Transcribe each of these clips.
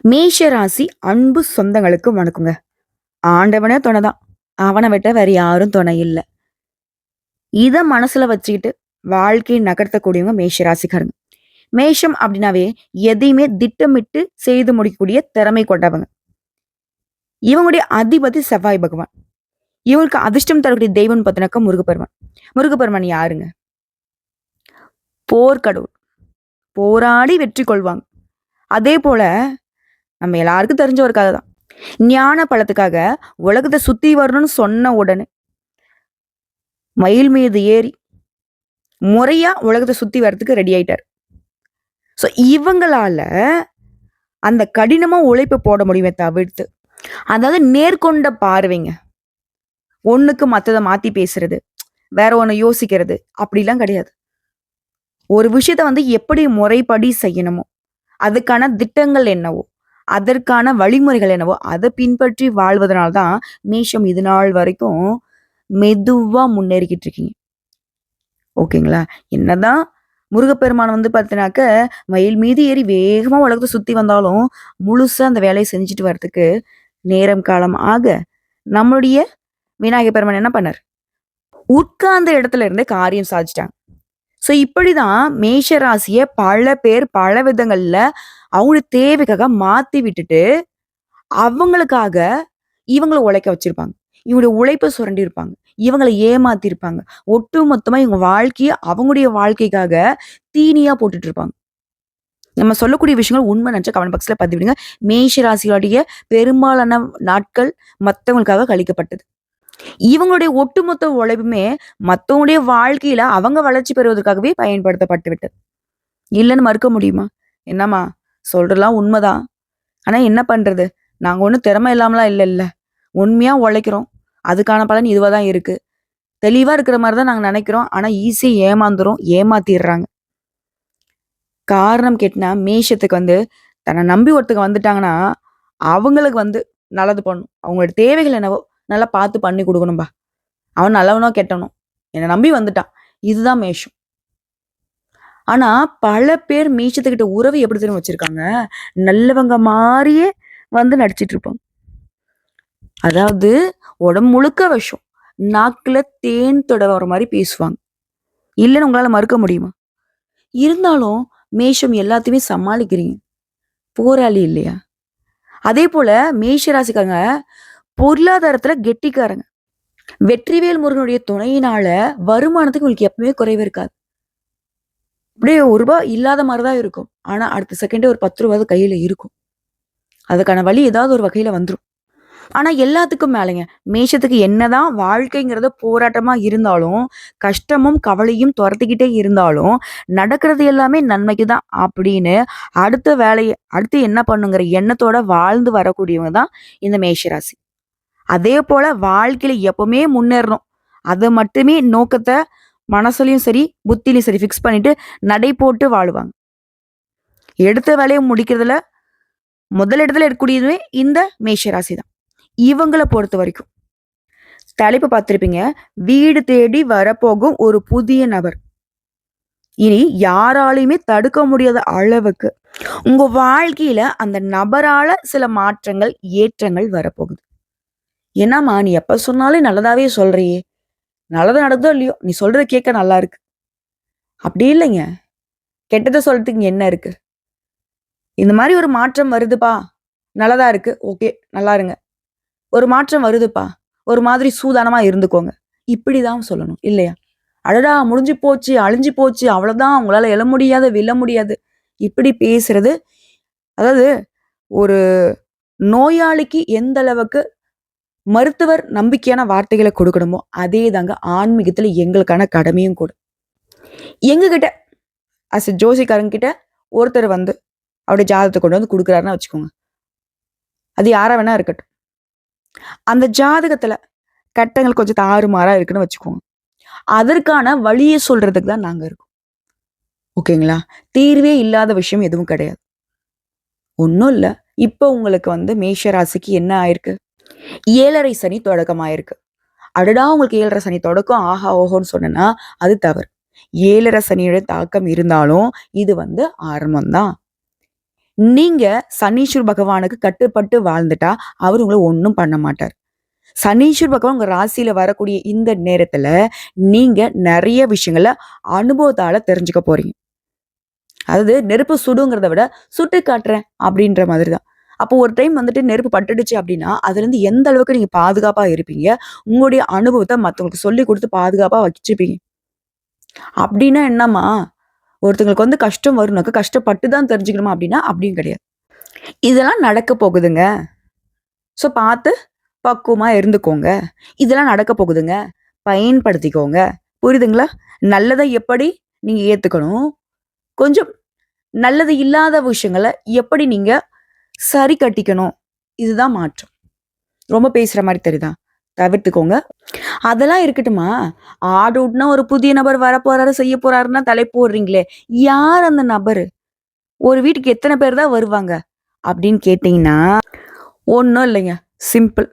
மேஷ ராசி அன்பு சொந்தங்களுக்கு வணக்கங்க. ஆண்டவனே துணைதான். அவனை விட்ட வேற யாரும் துணை இல்ல. இத மனசுல வச்சுக்கிட்டு வாழ்க்கையை நகர்த்தக்கூடியவங்க மேஷ ராசிக்காரங்க. மேஷம் அப்படின்னாவே எதையுமே திட்டமிட்டு செய்து முடிக்கக்கூடிய திறமை கொண்டவங்க. இவங்களுடைய அதிபதி செவ்வாய் பகவான். இவங்களுக்கு அதிர்ஷ்டம் தரக்கூடிய தெய்வம் பார்த்தீங்கன்னாக்கா முருகப்பெருமான். முருகப்பெருமான் யாருங்க? போர்க்கடவுள். போராடி வெற்றி கொள்வாங்க. அதே போல நம்ம எல்லாருக்கும் தெரிஞ்ச ஒரு கதை தான். ஞான பழத்துக்காக உலகத்தை சுத்தி வரணும்னு சொன்ன உடனே மயில் மீது ஏறி முறையா உலகத்தை சுத்தி வர்றதுக்கு ரெடி ஆயிட்டார். ஸோ இவங்களால அந்த கடினமா உழைப்பு போட முடியுமே தவிர்த்து, அதாவது நேர்கொண்ட பார்வைங்க. ஒண்ணுக்கு மத்ததை மாத்தி பேசுறது, வேற ஒண்ணு யோசிக்கிறது அப்படிலாம் கிடையாது. ஒரு விஷயத்த வந்து எப்படி முறைப்படி செய்யணுமோ, அதுக்கான திட்டங்கள் என்னவோ, அதற்கான வழிமுறைகள் என்னவோ, அதை பின்பற்றி வாழ்வதனால தான் மேஷம் இது நாள் வரைக்கும் மெதுவா முன்னேறிக்கிட்டு இருக்கீங்க. ஓகேங்களா? என்னதான் முருகப்பெருமான் வந்து பார்த்தீங்கன்னாக்க, மயில் மீது ஏறி வேகமா உலகத்த சுத்தி வந்தாலும், முழுசா அந்த வேலைய செஞ்சுட்டு வரதுக்கு நேரம் காலம் ஆக, நம்மளுடைய விநாயகர் பெருமான் என்ன பண்ணாரு? உட்கார்ந்த இடத்துல இருந்தே காரியம் சாதிச்சுட்டாங்க. ஸோ இப்படிதான் மேஷ ராசிய பல பேர் பல விதங்கள்ல அவங்களுடைய தேவைக்காக மாத்தி விட்டுட்டு, அவங்களுக்காக இவங்கள உழைக்க வச்சிருப்பாங்க. இவங்களுடைய உழைப்ப சுரண்டியிருப்பாங்க. இவங்கள ஏமாத்தியிருப்பாங்க. ஒட்டு மொத்தமா இவங்க வாழ்க்கைய அவங்களுடைய வாழ்க்கைக்காக தீனியா போட்டுட்டு இருப்பாங்க. நம்ம சொல்லக்கூடிய விஷயங்கள் உண்மை நினைச்சா கமெண்ட் பாக்ஸ்ல பதிவிடுங்க. மேஷ ராசியோடைய பெரும்பாலான நாட்கள் மத்தவங்களுக்காக கழிக்கப்பட்டது. இவங்களுடைய ஒட்டுமொத்த உழைப்புமே மத்தவங்களுடைய வாழ்க்கையில அவங்க வளர்ச்சி பெறுவதற்காகவே பயன்படுத்தப்பட்டு விட்டது. இல்லன்னு மறுக்க முடியுமா? என்னம்மா சொல்றதெல்லாம் உண்மைதான். ஆனா என்ன பண்றது? நாங்க ஒண்ணும் திறமை இல்லாமலாம் இல்லல்ல. உண்மையா உழைக்கிறோம். அதுக்கான பலன் இதுவா தான் இருக்கு. தெளிவா இருக்கிற மாரி தான் நாங்க நெனைக்கிறோம். ஆனா ஈஸியா ஏமாந்துரும். ஏமாத்திர்றாங்க. காரணம் கேட்டீங்கன்னா, மேஷத்துக்கு வந்து தன்ன நம்பி ஒருத்தங்க வந்துட்டாங்கன்னா, அவங்களுக்கு வந்து நல்லது பண்ணணும். அவங்களோட தேவைகள் என்னவோ நல்லா பார்த்து பண்ணி குடுக்கணும்பா. அவன் நல்லவனோ, கெட்டவனோ என்ன நம்பி வந்துட்டான். இதுதான் மேஷம். ஆனா பல பேர் மேஷத்துக்கிட்ட உறவு எப்படி தெரியுமா வச்சிருக்காங்க? நல்லவங்க மாரியே வந்து நடிச்சிட்டு இருப்பாங்க. அதாவது உடம்பு முழுக்க விஷம். நாக்குல தேன் தடவற மாரி பேசுவாங்க. இல்லன்னு உங்களால மறுக்க முடியுமா? இருந்தாலும் மேஷம் எல்லாத்தையுமே சமாளிக்கிறீங்க. போராளி இல்லையா? அதே போல மேஷ ராசிக்காரங்க பொருளாதாரத்துல கெட்டிக்காரங்க. வெற்றிவேல் முருகனுடைய துணையினால வருமானத்துக்கு உங்களுக்கு எப்பவுமே குறைவு இருக்காது. அப்படியே ரூ. 1 இல்லாத மாரி தான் இருக்கும். ஆனா அடுத்த செகண்டே ஒரு ரூ. 10 கையில இருக்கும். அதுக்கான வழி ஏதாவது ஒரு வகையில வந்துரும். ஆனா எல்லாத்துக்கும் மேலங்க, மேஷத்துக்கு என்னதான் வாழ்க்கைங்கிறது போராட்டமா இருந்தாலும், கஷ்டமும், கவலையும் தொரத்திக்கிட்டே இருந்தாலும், நடக்கிறது எல்லாமே நன்மைக்கு தான் அப்படின்னு அடுத்த வேலைய அடுத்து என்ன பண்ணுங்கிற எண்ணத்தோட வாழ்ந்து வரக்கூடியவங்க தான் இந்த மேஷராசி. அதே போல வாழ்க்கையில எப்பவுமே முன்னேறணும். அத மட்டுமே நோக்கத்த மனசுலயும் சரி, புத்திலயும் சரி ஃபிக்ஸ் பண்ணிட்டு நடை போட்டு வாழுவாங்க. எடுத்த வேலைய முடிக்கிறதுல முதல் இடத்துல இருக்கக்கூடியதுவே இந்த மேஷராசி தான். இவங்கள பொறுத்தவரைக்கும் தலைப்பு பார்த்திருப்பீங்க. வீடு தேடி வரப்போகும் ஒரு புதிய நபர். இனி யாராலயுமே தடுக்க முடியாத அளவுக்கு உங்க வாழ்க்கையில அந்த நபரால சில மாற்றங்கள், ஏற்றங்கள் வரப்போகுது. என்னம்மா நீ எப்ப சொன்னாலும் நல்லதாவே சொல்றியே! நல்லது நடக்குதோ இல்லையோ, நீ சொல்றத கேட்க நல்லா இருக்கு. அப்படி இல்லைங்க. கெட்டத சொல்றதுக்கு இங்க என்ன இருக்கு? இந்த மாரி ஒரு மாற்றம் வருதுப்பா. நல்லதா இருக்கு. ஓகே. நல்லா இருங்க. ஒரு மாற்றம் வருதுப்பா. ஒரு மாதிரி சூதானமா இருந்துக்கோங்க. இப்படிதான் சொல்லணும். இல்லையா? அடடா! முடிஞ்சு போச்சு, அழிஞ்சு போச்சு. அவ்வளோதான். உங்களால எழ முடியாது, விழ முடியாது. இப்படி பேசுறது, அதாவது ஒரு நோயாளிக்கு எந்த அளவுக்கு மருத்துவர் நம்பிக்கையான வார்த்தைகள குடுக்கணுமோ, அதே தாங்க ஆன்மீகத்துல எங்களுக்கான கடமையும் கூட. எங்ககிட்ட ஜோசியக்காரங்க கிட்ட ஒருத்தர் வந்து அவருடைய ஜாதகத்த கொண்டு வந்து குடுக்குறாருன்னு வச்சுக்கோங்க. அது யாரா வேணா இருக்கட்டும். அந்த ஜாதகத்துல கட்டங்கள் கொஞ்சம் தாறுமாறா இருக்குன்னு வச்சுக்கோங்க. அதற்கான வழிய சொல்றதுக்கு தான் நாங்க இருக்கோம். ஓகேங்களா? தீர்வே இல்லாத விஷயம் எதுவும் கிடையாது. ஒண்ணும் இல்ல. இப்போ உங்களுக்கு வந்து மேஷ ராசிக்கு என்ன ஆயிருக்கு? 7:30 சனி தொடக்கமாயிருக்கு. அடடா! உங்களுக்கு 7:30 சனி தொடக்கம் ஆஹா! ஓஹோன்னு சொன்னேன்னா, அது தவறு. 7:30 சனியோட தாக்கம் இருந்தாலும், இது வந்து ஆரம்பம் தான். நீங்க சனீஸ்வர பகவானுக்கு கட்டுப்பட்டு வாழ்ந்துட்டா, அவரு உங்கள ஒண்ணும் பண்ண மாட்டார். சனீஸ்வர பகவான் உங்க ராசியில வரக்கூடிய இந்த நேரத்துல, நீங்க நெறைய விஷயங்கள அனுபவத்தால தெரிஞ்சுக்க போறீங்க. அதாவது நெருப்பு சுடுங்கிறத விட, சுட்டு காட்டுறேன் அப்படின்ற மாதிரி தான். அப்போ ஒரு டைம் வந்துட்டு நெருப்பு பட்டுடுச்சு அப்படின்னா, அதுலேருந்து எந்த அளவுக்கு நீங்க பாதுகாப்பா இருப்பீங்க? உங்களுடைய அனுபவத்த மத்தவங்களுக்கு சொல்லிக் குடுத்து பாதுகாப்பா வச்சுப்பீங்க. அப்படின்னா என்னம்மா? ஒருத்தங்களுக்கு வந்து கஷ்டம் வரும்னாக்க, கஷ்டப்பட்டு தான் தெரிஞ்சுக்கணுமா அப்படின்னா, அப்படியும் கிடையாது. இதெல்லாம் நடக்க போகுதுங்க. ஸோ பார்த்து பக்குவமா இருந்துக்கோங்க. இதெல்லாம் நடக்க போகுதுங்க. பயன்படுத்திக்கோங்க. புரியுதுங்களா? நல்லத எப்படி நீங்க ஏத்துக்கணும்? கொஞ்சம் நல்லது இல்லாத விஷயங்கள எப்படி நீங்க சரி கட்டிக்கணும்? இதுதான் மாற்றம். ரொம்ப பேசுற மாரி தெரியுதா? தவிர்த்துக்கோங்க. அதெல்லாம் இருக்கட்டும்மா. ஆடவுட்னா ஒரு புதிய நபர் வரப்போறாரு, செய்ய போறாருன்னா தலை போடுறீங்களே! யார் அந்த நபரு? ஒரு வீட்டுக்கு எத்தன பேர் தான் வருவாங்க? அப்படின்னு கேட்டீங்கன்னா, ஒண்ணும் இல்லைங்க. சிம்பிள்.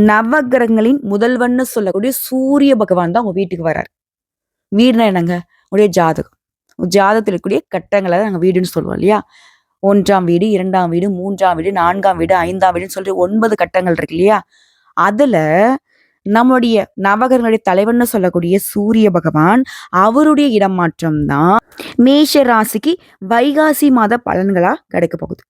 நவக்கிரகங்களின் முதல்வன்னு சொல்லக்கூடிய சூரிய பகவான் தான் உங்க வீட்டுக்கு வராரு. வீடுனா என்னங்க? உங்களுடைய ஜாதகம். ஜாதகத்துல இருக்கக்கூடிய கட்டங்கள தான் நாங்க வீடுன்னு சொல்லுவோம் இல்லையா? 1ஆம் வீடு, 2ஆம் வீடு, 3ஆம் வீடு, 4ஆம் வீடு, 5ஆம் வீடுன்னு சொல்லி 9 கட்டங்கள் இருக்கு இல்லையா? அதுல நம்முடைய நவகிரகங்களுடைய தலைவன்னு சொல்லக்கூடிய சூரிய பகவான், அவருடைய இடமாற்றம் தான் மேஷ ராசிக்கு வைகாசி மாத பலன்களா கிடைக்கப் போகுது.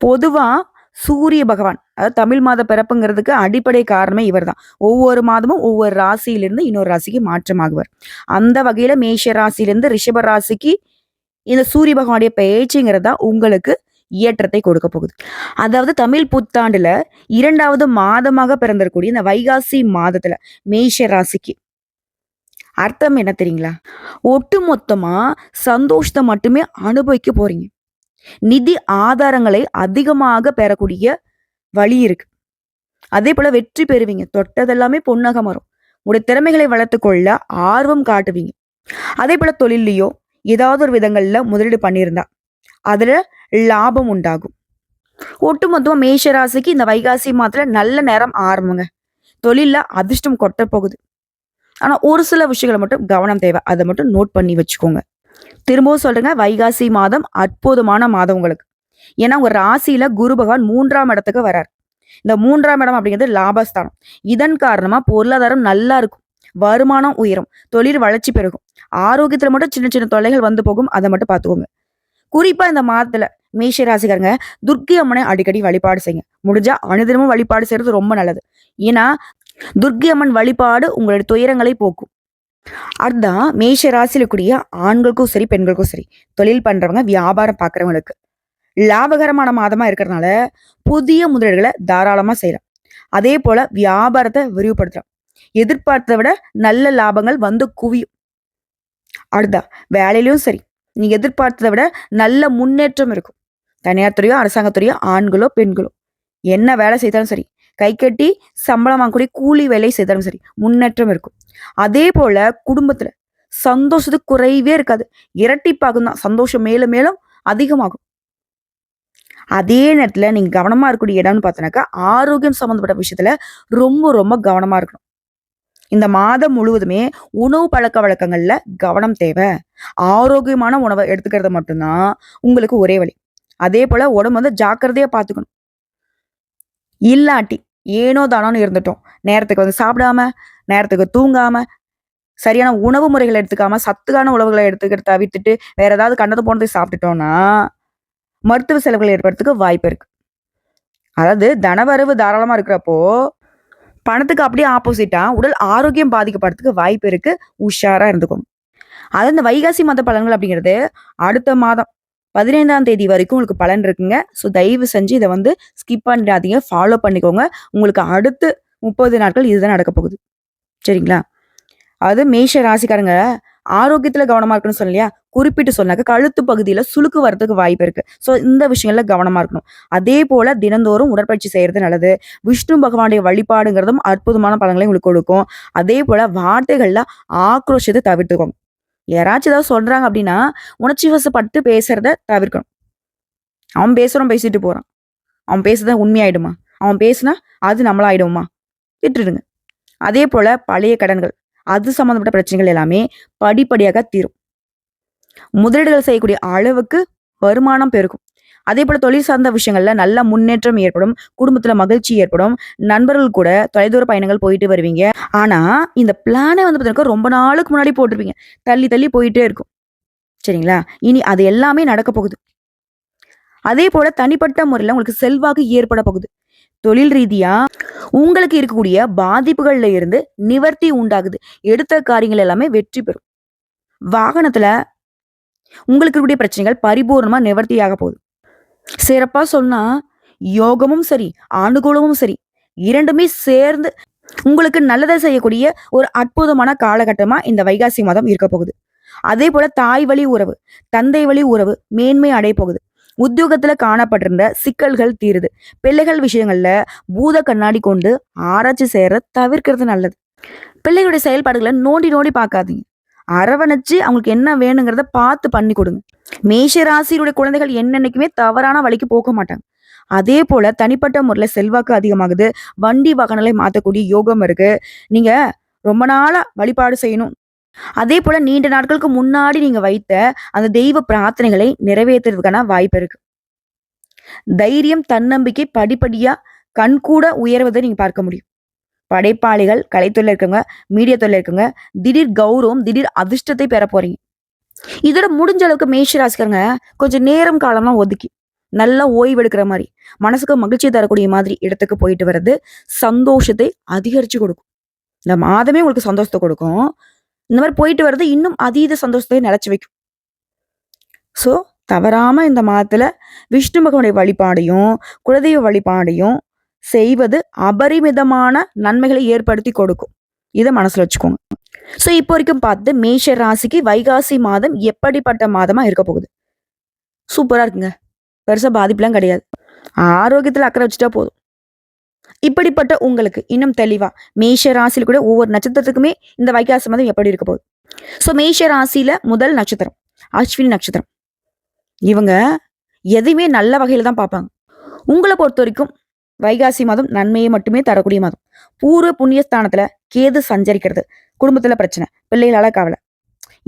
பொதுவா சூரிய பகவான், அதாவது தமிழ் மாத பிறப்புங்கிறதுக்கு அடிப்படை காரணமே இவர்தான். ஒவ்வொரு மாதமும் ஒவ்வொரு ராசியிலிருந்து இன்னொரு ராசிக்கு மாற்றமாகுவார். அந்த வகையில மேஷ ராசியிலிருந்து ரிஷப ராசிக்கு இந்த சூரிய பகவானுடைய பெயர்ச்சிங்கிறது தான் உங்களுக்கு ஏற்றத்தை கொடுக்க போகுது. அதாவது தமிழ் புத்தாண்டுல 2வது மாதமாக பிறந்திருக்கக்கூடிய இந்த வைகாசி மாதத்துல மேஷ ராசிக்கு அர்த்தம் என்ன தெரியுங்களா? ஒட்டுமொத்தமா சந்தோஷத்த மட்டுமே அனுபவிக்க போறீங்க. நிதி ஆதாரங்களை அதிகமாக பெறக்கூடிய வழி இருக்கு. அதே போல வெற்றி பெறுவீங்க. தொட்டதெல்லாமே பொன்னாக மாறும். உங்களுடைய திறமைகளை வளர்த்துக் கொள்ள ஆர்வம் காட்டுவீங்க. அதே போல தொழில்லயோ ஏதாவது ஒரு விதங்கள்ல முதலீடு பண்ணியிருந்தா, அதுல லாபம் உண்டாகும். ஒட்டுமொத்தமா மேஷ ராசிக்கு இந்த வைகாசி மாதத்துல நல்ல நேரம் ஆரம்பங்க. தொழில்ல அதிர்ஷ்டம் கொட்டப் போகுது. ஆனா ஒரு சில விஷயங்கள மட்டும் கவனம் தேவை. அத மட்டும் நோட் பண்ணி வச்சுக்கோங்க. திரும்பவும் சொல்றேங்க, வைகாசி மாதம் அற்புதமான மாதம் உங்களுக்கு. ஏன்னா உங்க ராசியில குரு பகவான் 3ஆம் இடத்துக்கு வரார். இந்த 3ஆம் இடம் அப்படிங்கிறது லாபஸ்தானம். இதன் காரணமா பொருளாதாரம் நல்லா இருக்கும். வருமானம் உயரும். தொழில் வளர்ச்சி பெருகும். ஆரோக்கியத்துல மட்டும் சின்ன சின்ன தொல்லைகள் வந்து போகும். அத மட்டும் பார்த்துக்கோங்க. குறிப்பா இந்த மாதத்துல மேஷ ராசிக்காரங்க துர்க்கை அம்மனை அடிக்கடி வழிபாடு செய்யுங்க. முடிஞ்சா அனுதினமும் வழிபாடு செய்யறது ரொம்ப நல்லது. ஏன்னா துர்க்கை அம்மன் வழிபாடு உங்களுடைய துயரங்களை போக்கும். அதுதான் மேஷ ராசியில கூடிய ஆண்களுக்கும் சரி, பெண்களுக்கும் சரி, தொழில் பண்றவங்க, வியாபாரம் பார்க்குறவங்களுக்கு லாபகரமான மாதமா இருக்கிறதுனால புதிய முதலீடுகளை தாராளமா செய்யலாம். அதே போல வியாபாரத்தை விரிவுபடுத்தலாம். எதிர்பார்த்ததை விட நல்ல லாபங்கள் வந்து குவியும். அடுத்தா வேலையிலயும் சரி, நீங்க எதிர்பார்த்ததை விட நல்ல முன்னேற்றம் இருக்கும். தனியார் துறையோ, அரசாங்கத்துறையோ, ஆண்களோ, பெண்களோ என்ன வேலை செய்தாலும் சரி, கை கட்டி சம்பளம் வாங்கக்கூடிய கூலி வேலை செய்தாலும் சரி, முன்னேற்றம் இருக்கும். அதே போல குடும்பத்துல சந்தோஷத்துக்கு குறைவே இருக்காது. இரட்டிப்பாகும் தான். சந்தோஷம் மேலும் மேலும் அதிகமாகும். அதே நேரத்துல நீங்க கவனமா இருக்கக்கூடிய இடம்னு பார்த்தோன்னாக்கா, ஆரோக்கியம் சம்மந்தப்பட்ட விஷயத்துல ரொம்ப ரொம்ப கவனமா இருக்கணும். இந்த மாதம் முழுவதுமே உணவு பழக்கவழக்கங்கள்ல கவனம் தேவை. ஆரோக்கியமான உணவ எடுத்துக்கிறது மட்டும் தான் உங்களுக்கு ஒரே வழி. அதே போல உடம்பு வந்து ஜாக்கிரதையா பார்த்துக்கணும். இல்லாட்டி ஏனோ தானோன்னு இருந்துட்டோம். நேரத்துக்கு வந்து சாப்பிடாம, நேரத்துக்கு தூங்காம, சரியான உணவு முறைகள எடுத்துக்காம, சத்துக்கான உணவுகள எடுத்துக்கிறத தவிர்த்துட்டு, வேற ஏதாவது கண்டது போனதை சாப்பிட்டுட்டோம்னா, மருத்துவ செலவுகள் ஏற்படுறதுக்கு வாய்ப்பு இருக்கு. அதாவது தனவரவு தாராளமா இருக்கிறப்போ, பணத்துக்கு அப்படியே ஆப்போசிட்டா உடல் ஆரோக்கியம் பாதிக்கப்படுறதுக்கு வாய்ப்பு இருக்கு. உஷாரா இருந்துக்கோங்க. அதாவது இந்த வைகாசி மாத பலன்கள் அப்படிங்கிறது அடுத்த மாதம் 15ஆம் தேதி வரைக்கும் உங்களுக்கு பலன் இருக்குங்க. ஸோ தயவு செஞ்சு இத வந்து ஸ்கிப் பண்ணிடாதீங்க. ஃபாலோ பண்ணிக்கோங்க. உங்களுக்கு அடுத்து 30 நாட்கள் இதுதான் நடக்க போகுது. சரிங்களா? அது மேஷ ராசிக்காரங்க ஆரோக்கியத்துல கவனமா இருக்கணும்னு சொன்னேன் இல்லையா? குறிப்பிட்டு சொன்னாக்க கழுத்து பகுதியில சுளுக்கு வரதுக்கு வாய்ப்பு இருக்கு. ஸோ இந்த விஷயங்கள்ல கவனமா இருக்கணும். அதே போல தினந்தோறும் உடற்பயிற்சி செய்யறது நல்லது. விஷ்ணு பகவானுடைய வழிபாடுங்கிறதும் அற்புதமான பலன்களை உங்களுக்கு கொடுக்கும். அதே போல வார்த்தைகள்ல ஆக்ரோஷத்தை தவிர்த்துக்கோங்க. யாராச்சும் ஏதாவது சொல்றாங்க அப்படின்னா, உணர்ச்சி வசப்பட்டு பேசுறத தவிர்க்கணும். அவன் பேசுறான் பேசிட்டு போறான். அவன் பேசுறது உண்மையாயிடுமா? அவன் பேசுனா அது நம்மளாயிடுமா? விட்டுடுங்க. அதே போல பழைய கடன்கள், அது சம்மந்தப்பட்ட பிரச்சனைகள் எல்லாமே படிப்படியாக தீரும். முதலீடுகள் செய்யக்கூடிய அளவுக்கு வருமானம் பெருகும். அதே போல தொழில் சார்ந்த விஷயங்கள்ல நல்ல முன்னேற்றம் ஏற்படும். குடும்பத்துல மகிழ்ச்சி ஏற்படும். நண்பர்கள் கூட தொலைதூர பயணங்கள் போயிட்டு வருவீங்க. ஆனா, இந்த பிளானே வந்து பார்த்தீங்கன்னா, ரொம்ப நாளுக்கு முன்னாடி போட்டிருப்பீங்க. தள்ளி தள்ளி போயிட்டே இருக்கும். சரிங்களா? இனி அது எல்லாமே நடக்க போகுது. அதே போல தனிப்பட்ட முறையில உங்களுக்கு செல்வாக்கு ஏற்பட போகுது. தொழில் ரீதியா உங்களுக்கு இருக்கக்கூடிய பாதிப்புகள்ல இருந்து நிவர்த்தி உண்டாகுது. எடுத்த காரியங்கள் எல்லாமே வெற்றி பெறும். வாகனத்துல உங்களுக்கு இருக்கக்கூடிய பிரச்சனைகள் பரிபூர்ணமா நிவர்த்தியாக போகுது. சிறப்பா சொன்னா, யோகமும் சரி, அனுகூலமும் சரி, 2மே சேர்ந்து உங்களுக்கு நல்லத செய்யக்கூடிய ஒரு அற்புதமான காலகட்டமா இந்த வைகாசி மாதம் இருக்க போகுது. அதேபோல தாய் வழி உறவு, தந்தை வழி உறவு மேன்மை அடைய போகுது. உத்தியோகத்துல காணப்பட்டிருந்த சிக்கல்கள் தீருது. பிள்ளைகள் விஷயங்கள்ல பூத கண்ணாடி கொண்டு ஆராய்ச்சி செய்யறத தவிர்க்கிறது நல்லது. பிள்ளைகளுடைய செயல்பாடுகள நோண்டி நோண்டி பார்க்காதீங்க. அரவணைச்சு அவங்களுக்கு என்ன வேணுங்கிறத பார்த்து பண்ணி கொடுங்க. மேஷ ராசியினுடைய குழந்தைகள் என்னன்னைக்குமே தவறான வழிக்கு போக மாட்டாங்க. அதே போல தனிப்பட்ட முறையில செல்வாக்கு அதிகமாகுது. வண்டி வாகனங்களை மாத்தக்கூடிய யோகம் இருக்கு. நீங்க ரொம்ப நாளா வழிபாடு செய்யணும். அதே போல நீண்ட நாட்களுக்கு முன்னாடி நீங்க வைத்த அந்த தெய்வ பிரார்த்தனைகளை நிறைவேற்றுறதுக்கான வாய்ப்பு இருக்கு. தைரியம், தன்னம்பிக்கை படிப்படியா கண்கூட உயர்வதை நீங்க பார்க்க முடியும். படைப்பாளிகள், கலைத்துறையில இருக்கவங்க, மீடியா துறையில இருக்கவங்க, திடீர் கௌரவம், திடீர் அதிர்ஷ்டத்தை பெற போறீங்க. இதோட முடிஞ்ச அளவுக்கு மேஷ ராசிக்காரங்க கொஞ்சம் நேரம் காலம்லாம் ஒதுக்கி நல்லா ஓய்வு எடுக்கிற மாதிரி மனசுக்கு மகிழ்ச்சி தரக்கூடிய மாதிரி இடத்துக்கு போயிட்டு வர்றது சந்தோஷத்தை அதிகரிச்சு கொடுக்கும். இந்த மாதமே உங்களுக்கு சந்தோஷத்தை கொடுக்கும். இந்த மாதிரி போயிட்டு வர்றது இன்னும் அதீத சந்தோஷத்தை நிலைச்சு வைக்கும். ஸோ தவறாம இந்த மாதத்துல விஷ்ணு பகவானுடைய வழிபாடையும் குலதெய்வ வழிபாடையும் செய்வது அபரிமிதமான நன்மைகளை ஏற்படுத்தி கொடுக்கும். இதை மனசுல வச்சுக்கோங்க. ஸோ இப்போ வரைக்கும் பார்த்து மேஷ ராசிக்கு வைகாசி மாதம் எப்படிப்பட்ட மாதமா இருக்க போகுது. சூப்பரா இருக்குங்க. பெருசா பாதிப்புலாம் கிடையாது. ஆரோக்கியத்துல அக்கறை வச்சுட்டா போதும். இப்படிப்பட்ட உங்களுக்கு இன்னும் தெளிவா மேஷ ராசியில கூட ஒவ்வொரு நட்சத்திரத்துக்குமே இந்த வைகாசி மாதம் எப்படி இருக்க போகுது. ஸோ மேஷ ராசியில முதல் நட்சத்திரம் அஸ்வினி நட்சத்திரம். இவங்க எதையுமே நல்ல வகையில தான் பார்ப்பாங்க. உங்களை பொறுத்த வரைக்கும் வைகாசி மாதம் நன்மையை மட்டுமே தரக்கூடிய மாதம். பூர்வ புண்ணியஸ்தானத்துல கேது சஞ்சரிக்கிறது. குடும்பத்துல பிரச்சனை, பிள்ளைகளால கவலை,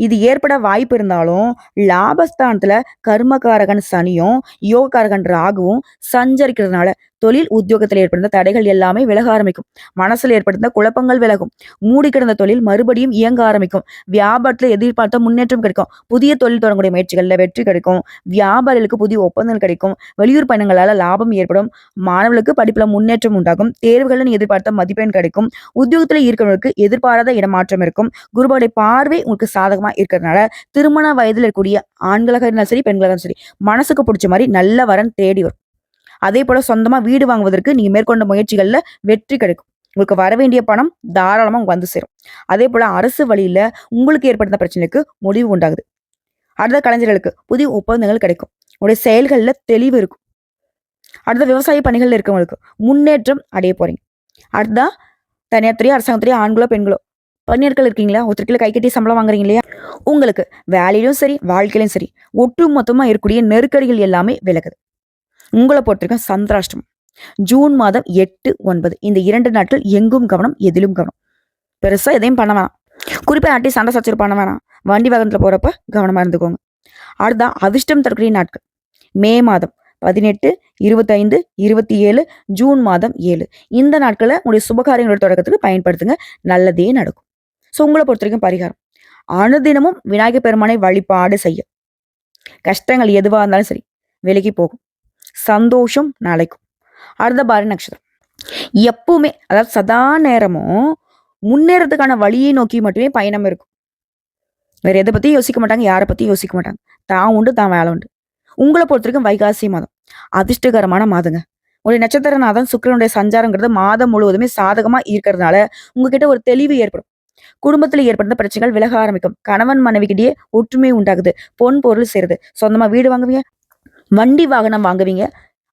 இது ஏற்பட வாய்ப்பு இருந்தாலும் லாபஸ்தானத்துல கர்மகாரகன் சனியும் யோகக்காரகன் ராகுவும் சஞ்சரிக்கிறதுனால தொழில் உத்தியோகத்தில் ஏற்படுத்த தடைகள் எல்லாமே விலக ஆரம்பிக்கும். மனசுல ஏற்படுத்த குழப்பங்கள் விலகும். மூடி கிடந்த தொழில் மறுபடியும் இயங்க ஆரம்பிக்கும். வியாபாரத்துல எதிர்பார்த்த முன்னேற்றம் கிடைக்கும். புதிய தொழில் தொடங்கக்கூடிய முயற்சிகள்ல வெற்றி கிடைக்கும். வியாபாரிகளுக்கு புதிய ஒப்பந்தங்கள் கிடைக்கும். வெளியூர் பயணங்களால லாபம் ஏற்படும். மாணவர்களுக்கு படிப்புல முன்னேற்றம் உண்டாகும். தேர்வுகளில் எதிர்பார்த்த மதிப்பெண் கிடைக்கும். உத்தியோகத்துல இருக்கிறவங்களுக்கு எதிர்பாராத இடமாற்றம் இருக்கும். குருபாவுடைய பார்வை உங்களுக்கு சாதகமா இருக்கிறதுனால திருமண வயதில் இருக்கக்கூடிய ஆண்களாக இருந்தாலும் சரி, பெண்களாக இருந்தாலும் சரி, மனசுக்கு பிடிச்ச மாதிரி நல்ல வரன் தேடி வரும். அதே போல சொந்தமா வீடு வாங்குவதற்கு நீங்க மேற்கொண்ட முயற்சிகள்ல வெற்றி கிடைக்கும். உங்களுக்கு வர வேண்டிய பணம் தாராளமா உங்களுக்கு வந்து சேரும். அதே போல அரசு வழியில உங்களுக்கு ஏற்படுத்த பிரச்சனைக்கு முடிவு உண்டாகுது. அடுத்த கலைஞர்களுக்கு புதிய ஒப்பந்தங்கள் கிடைக்கும். உங்களுடைய செயல்கள்ல தெளிவு இருக்கும். அடுத்த விவசாய பணிகள்ல இருக்கவங்களுக்கு முன்னேற்றம் அடைய போறீங்க. அடுத்தா தனியார் துறையோ அரசாங்கத்துறையோ ஆண்களோ பெண்களோ பணியாட்கள் இருக்கீங்களா, ஒருத்தருக்குள்ள கை கட்டி சம்பளம் வாங்குறீங்க இல்லையா, உங்களுக்கு வேலையிலும் சரி வாழ்க்கையிலும் சரி ஒட்டு மொத்தமா இருக்கக்கூடிய நெருக்கடிகள் எல்லாமே விலகுது. உங்களை பொறுத்திருக்கும் சந்திராஷ்டமம் ஜூன் மாதம் 8, 9 இந்த 2 நாட்கள் எங்கும் கவனம், எதிலும் கவனம். பெருசா எதையும் பண்ண வேணாம். குறிப்பா யார்ட்டையும் சண்டை சச்சரவு பண்ண வேணாம். வண்டி வாகனத்துல போறப்ப கவனமா இருந்துக்கோங்க. அடுத்தா அதிர்ஷ்டம் தரக்கூடிய நாட்கள் மே மாதம் 18, 25, 27, ஜூன் மாதம் 7 இந்த நாட்களை உங்களுடைய சுபகாரியங்களோட தொடக்கத்துக்கு பயன்படுத்துங்க. நல்லதே நடக்கும். ஸோ உங்களை பொறுத்த வரைக்கும் பரிகாரம் அனுதினமும் விநாயகர் பெருமானை வழிபாடு செய்ய கஷ்டங்கள் எதுவா இருந்தாலும் சரி விலகி போகும். சந்தோஷம் நாளைக்கும். அடுத்த பார நட்சத்திரம் எப்பவுமே அதாவது சதா நேரமும் முன்னேறதுக்கான வழியை நோக்கி மட்டுமே பயணம் இருக்கும். வேற எதை பத்தியும் யோசிக்க மாட்டாங்க, யாரை பத்தியும் யோசிக்க மாட்டாங்க. தான் உண்டு, தான் வேலை உண்டு. உங்களை பொறுத்த வரைக்கும் வைகாசி மாதம் அதிர்ஷ்டகரமான மாதங்க. ஒரு நட்சத்திரநாதன் சுக்கிரனுடைய சஞ்சாரங்கிறது மாதம் முழுவதுமே சாதகமா இருக்கிறதுனால உங்ககிட்ட ஒரு தெளிவு ஏற்படும். குடும்பத்துல ஏற்படுத்த பிரச்சனைகள் விலக ஆரம்பிக்கும். கணவன் மனைவிக்கிட்டே ஒற்றுமை உண்டாகுது. பொன் பொருள் சேருது. சொந்தமா வீடு வாங்குவீங்க, வண்டி வாகனம் வாங்குவீங்க.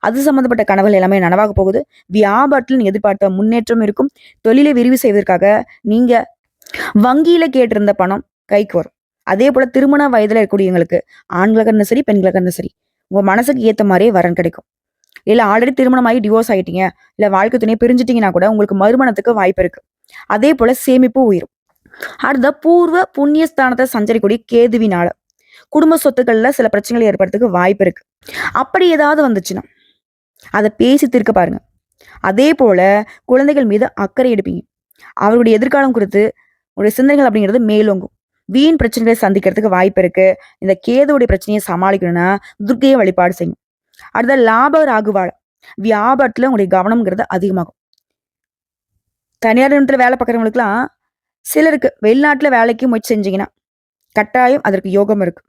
அது சம்பந்தப்பட்ட கனவுகள் எல்லாமே நனவாக போகுது. வியாபாரத்தில் நீங்க எதிர்பார்த்த முன்னேற்றம் இருக்கும். தொழிலை விரிவு செய்வதற்காக நீங்க வங்கியில கேட்டிருந்த பணம் கைக்கு வரும். அதே போல திருமண வயதுல இருக்கக்கூடியவங்களுக்கு ஆண்களுக்கு இருந்தாலும் சரி, பெண்களுக்கு இருந்தாலும் சரி, உங்க மனசுக்கு ஏத்த மாதிரியே வரன் கிடைக்கும். இல்ல ஆல்ரெடி திருமணமாகி டிவோர்ஸ் ஆயிட்டீங்க, இல்ல வாழ்க்கை துணையை பிரிஞ்சுட்டீங்கன்னா கூட உங்களுக்கு மறுமணத்துக்கு வாய்ப்பு இருக்கு. அதே போல சேமிப்பு உயரும். அடுத்த பூர்வ புண்ணியஸ்தானத்தை சஞ்சரிக்கூடிய கேதுவினால குடும்ப சொத்துக்கள்ல சில பிரச்சனைகள் ஏற்படுறதுக்கு வாய்ப்பு இருக்கு. அப்படி ஏதாவது வந்துச்சுன்னா அதை பேசி தீர்க்க பாருங்க. அதே போல குழந்தைகள் மீது அக்கறை எடுப்பீங்க. அவருடைய எதிர்காலம் குறித்து உங்களுடைய சிந்தனைகள் அப்படிங்கிறது மேலோங்கும். வீண் பிரச்சனைகளை சந்திக்கிறதுக்கு வாய்ப்பு இருக்கு. இந்த கேதுவுடைய பிரச்சனையை சமாளிக்கணும்னா துர்க்கையை வழிபாடு செய்யும். அடுத்த லாப ராகுவால வியாபாரத்துல உங்களுடைய கவனம்ங்கிறது அதிகமாகும். தனியார் நிறுவனத்துல வேலை பார்க்குறவங்களுக்குலாம் சிலருக்கு வெளிநாட்டுல வேலைக்கு முயற்சி செஞ்சீங்கன்னா கட்டாயம் அதற்கு யோகம் இருக்கு.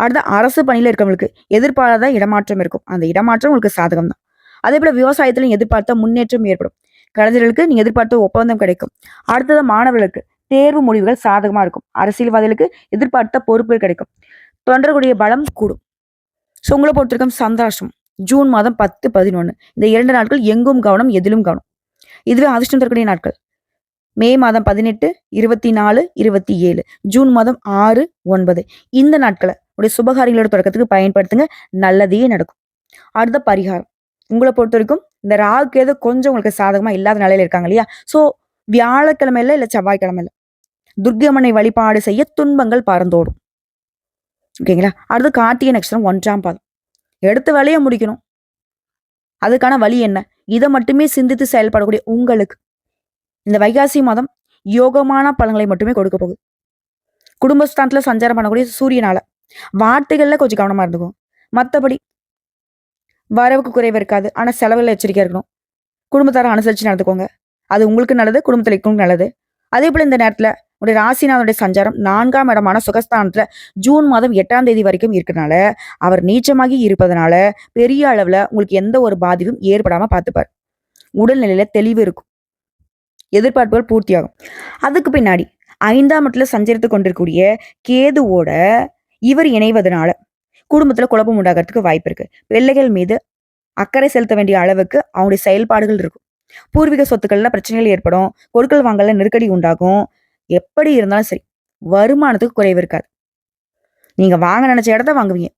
அடுத்த அரசு பணியில இருக்கவங்களுக்கு எதிர்பாராத இடமாற்றம் இருக்கும். அந்த இடமாற்றம் உங்களுக்கு சாதகம் தான். அதே போல விவசாயத்திலும் எதிர்பார்த்த முன்னேற்றம் ஏற்படும். கலைஞர்களுக்கு நீங்க எதிர்பார்த்த ஒப்பந்தம் கிடைக்கும். அடுத்தது மாணவர்களுக்கு தேர்வு முடிவுகள் சாதகமா இருக்கும். அரசியல்வாதிகளுக்கு எதிர்பார்த்த பொறுப்புகள் கிடைக்கும். தொண்டர்களுடைய பலம் கூடும். ஸோ உங்களை பொறுத்திருக்கும் சந்தோஷம். ஜூன் மாதம் 10, 11 இந்த 2 நாட்கள் எங்கும் கவனம், எதிலும் கவனம். இதுவே அதிர்ஷ்டம் தரக்கூடிய நாட்கள். மே மாதம் 18, 24, 27, ஜூன் மாதம் 6, 9 இந்த நாட்களை உடைய சுபகாரியங்களோட தொடக்கத்துக்கு பயன்படுத்துங்க. நல்லதே நடக்கும். அடுத்த பரிகாரம். உங்களை பொறுத்த வரைக்கும் இந்த ராகு கேது கொஞ்சம் உங்களுக்கு சாதகமா இல்லாத நிலையில இருக்காங்க இல்லையா? ஸோ வியாழக்கிழமையில இல்ல செவ்வாய்க்கிழமையில துர்க்கை அம்மனை வழிபாடு செய்ய துன்பங்கள் பறந்தோடும். ஓகேங்களா? அடுத்து கார்த்திகை நட்சத்திரம் 1ஆம் பாதம். எடுத்த வேலையை முடிக்கணும். அதுக்கான வழி என்ன? இதை மட்டுமே சிந்தித்து செயல்படக்கூடிய உங்களுக்கு இந்த வைகாசி மாதம் யோகமான பலன்களை மட்டுமே கொடுக்க போகுது. குடும்பஸ்தானத்துல சஞ்சாரம் பண்ணக்கூடிய சூரியனால வார்த்தைகள்ல கொஞ்சம் கவனமா இருந்துக்கும். மற்றபடி வரவுக்கு குறைவு இருக்காது. ஆனா செலவுல எச்சரிக்கையா இருக்கணும். குடும்பத்தாரை அனுசரிச்சு நடந்துக்கோங்க. அது உங்களுக்கு நல்லது, குடும்பத்துல இருக்கவும் நல்லது. அதே போல இந்த நேரத்துல உடைய ராசிநாதனுடைய சஞ்சாரம் 4ஆம் இடமான சுகஸ்தானத்துல ஜூன் மாதம் 8ஆம் தேதி வரைக்கும் இருக்கிறனால அவர் நீச்சமாகி இருப்பதனால பெரிய அளவுல உங்களுக்கு எந்த ஒரு பாதிப்பும் ஏற்படாம பார்த்துப்பார். உடல்நிலையில தெளிவு இருக்கும். எதிர்பார்ப்புகள் பூர்த்தியாகும். அதுக்கு பின்னாடி 5ஆம் இடத்துல சஞ்சரித்து கொண்டிருக்கக்கூடிய கேதுவோட இவர் இணைவதனால குடும்பத்துல குழப்பம் உண்டாகிறதுக்கு வாய்ப்பு இருக்கு. பிள்ளைகள் மீது அக்கறை செலுத்த வேண்டிய அளவுக்கு அவங்களுடைய செயல்பாடுகள் இருக்கும். பூர்வீக சொத்துக்கள்ல பிரச்சனைகள் ஏற்படும். கொடுக்கல் வாங்கல நெருக்கடி உண்டாகும். எப்படி இருந்தாலும் சரி, வருமானத்துக்கு குறைவு இருக்காது. நீங்க வாங்க நினைச்ச இடத்த வாங்குவீங்க.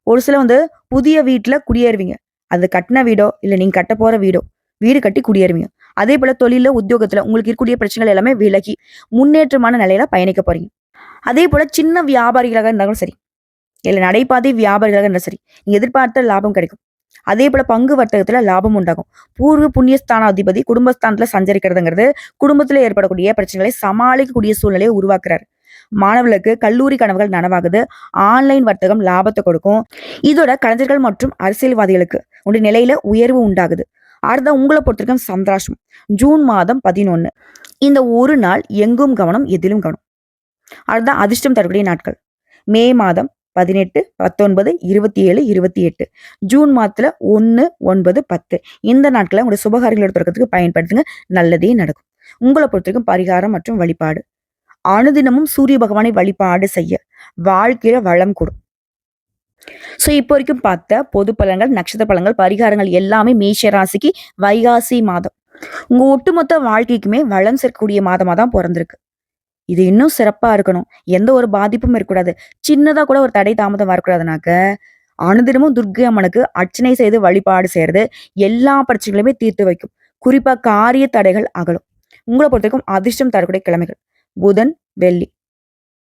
ஒரு சில புதிய வீட்டுல குடியேறுவீங்க. அது கட்டின வீடோ இல்ல நீங்க கட்ட போற வீடோ, வீடு கட்டி குடியேறுவீங்க. அதே போல தொழில உத்தியோகத்துல உங்களுக்கு இருக்கக்கூடிய பிரச்சனைகள் எல்லாமே விலகி முன்னேற்றமான நிலையில பயணிக்க போறீங்க. அதே போல சின்ன வியாபாரிகளாக இருந்தாலும் சரி, இல்ல நடைபாதை வியாபாரிகளாக இருந்தாலும் சரி, நீங்க எதிர்பார்த்த லாபம் கிடைக்கும். அதே போல பங்கு வர்த்தகத்துல லாபம் உண்டாகும். பூர்வ புண்ணியஸ்தான அதிபதி குடும்பஸ்தானத்துல சஞ்சரிக்கிறதுங்கிறது குடும்பத்துல ஏற்படக்கூடிய பிரச்சனைகளை சமாளிக்கக்கூடிய சூழ்நிலையை உருவாக்குறாரு. மாணவர்களுக்கு கல்லூரி கனவுகள் நனவாகுது. ஆன்லைன் வர்த்தகம் லாபத்தை கொடுக்கும். இதோட கலைஞர்கள் மற்றும் அரசியல்வாதிகளுக்கு உடைய நிலையில உயர்வு உண்டாகுது. அடுத்த உங்களை பொறுத்திருக்கும் சந்திராஷ்டம் ஜூன் மாதம் 11 இந்த ஒரு நாள் எங்கும் கவனம், எதிலும் கவனம். அடுத்த அதிர்ஷ்டம் தரக்கூடிய நாட்கள் மே மாதம் 18, 19, 27, 28 ஜூன் மாதத்துல 1, 9, 10 இந்த நாட்களை உங்களுடைய சுபகாரியங்களோட தொடக்கத்துக்கு பயன்படுத்துங்க. நல்லதே நடக்கும். உங்களை பொறுத்திருக்கும் பரிகாரம் மற்றும் வழிபாடு. அனுதினமும் சூரிய பகவானை வழிபாடு செய்ய வாழ்க்கையில வளம் கூடும். ஸோ இப்போ வரைக்கும் பார்த்த பொது பலன்கள், நட்சத்திர பலன்கள், பரிகாரங்கள் எல்லாமே மேஷ ராசிக்கு வைகாசி மாதம் உங்க ஒட்டுமொத்த வாழ்க்கைக்குமே வளம் சேர்க்கக்கூடிய மாதமா தான் பிறந்திருக்கு. இது இன்னும் சிறப்பா இருக்கணும். எந்த ஒரு பாதிப்பும் இருக்கக்கூடாது. சின்னதா கூட ஒரு தடை தாமதம் வரக்கூடாதுனாக்க அனுதினமும் துர்க்கை அம்மனுக்கு அர்ச்சனை செய்து வழிபாடு செய்யறது எல்லா பிரச்சனைகளுமே தீர்த்து வைக்கும். குறிப்பா காரிய தடைகள் அகலும். உங்களை பொறுத்தவரைக்கும் அதிர்ஷ்டம் தரக்கூடிய கிழமைகள் புதன், வெள்ளி.